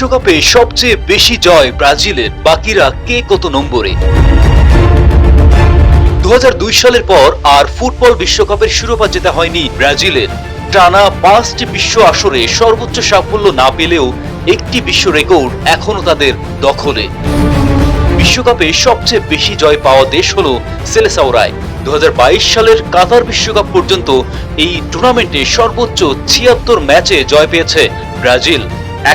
বিশ্বকাপে সবচেয়ে বেশি জয় ব্রাজিলের, বাকিরা কে কত নম্বরে। 2002 সালের পর আর ফুটবল বিশ্বকাপের শিরোপা জেতা হয়নি ব্রাজিলের। টানা 5টি বিশ্ব আসরে সর্বোচ্চ সাফল্য না পেলেও একটি বিশ্ব রেকর্ড এখনো তাদের দখলে। বিশ্বকাপে সবচেয়ে বেশি জয় পাওয়া দেশ হল সেলেসাওরায়। 2022 সালের কাতার বিশ্বকাপ পর্যন্ত এই টুর্নামেন্টে সর্বোচ্চ 76 ম্যাচে জয় পেয়েছে ব্রাজিল।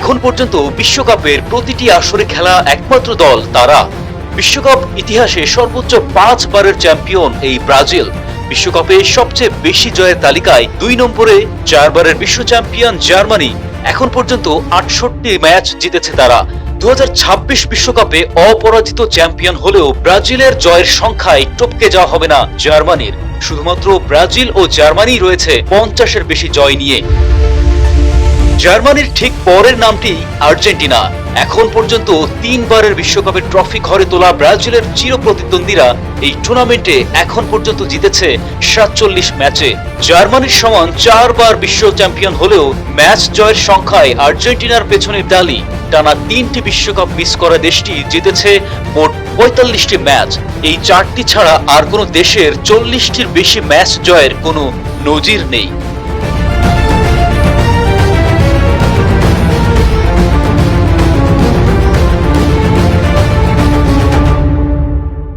এখন পর্যন্ত বিশ্বকাপের প্রতিটি আসরে খেলা একমাত্র দল তারা। বিশ্বকাপ ইতিহাসে সর্বোচ্চ 5 বারের চ্যাম্পিয়ন এই ব্রাজিল। বিশ্বকাপে সবচেয়ে বেশি জয়ের তালিকায় 2 নম্বরে 4 বারের বিশ্ব চ্যাম্পিয়ন জার্মানি। এখন পর্যন্ত 68 ম্যাচ জিতেছে তারা। 2026 বিশ্বকাপে অপরাজিত চ্যাম্পিয়ন হলেও ব্রাজিলের জয়ের সংখ্যায় টপকে যাওয়া হবে না জার্মানির। শুধুমাত্র ব্রাজিল ও জার্মানি রয়েছে 50-এর বেশি জয় নিয়ে। জার্মানির ঠিক পরের নামটি আর্জেন্টিনা। এখন পর্যন্ত 3 বারের বিশ্বকাপের ট্রফি ঘরে তোলা ব্রাজিলের চিরপ্রতিদ্বন্দ্বীরা এই টুর্নামেন্টে এখন পর্যন্ত জিতেছে 47 ম্যাচে। জার্মানির সমান 4 বার বিশ্ব চ্যাম্পিয়ন হলেও ম্যাচ জয়ের সংখ্যায় আর্জেন্টিনার পেছনে ইতালি। টানা 3টি বিশ্বকাপ মিস করা দেশটি জিতেছে মোট 45টি ম্যাচ। এই 4টি ছাড়া আর কোনো দেশের 40টির বেশি ম্যাচ জয়ের কোনো নজির নেই।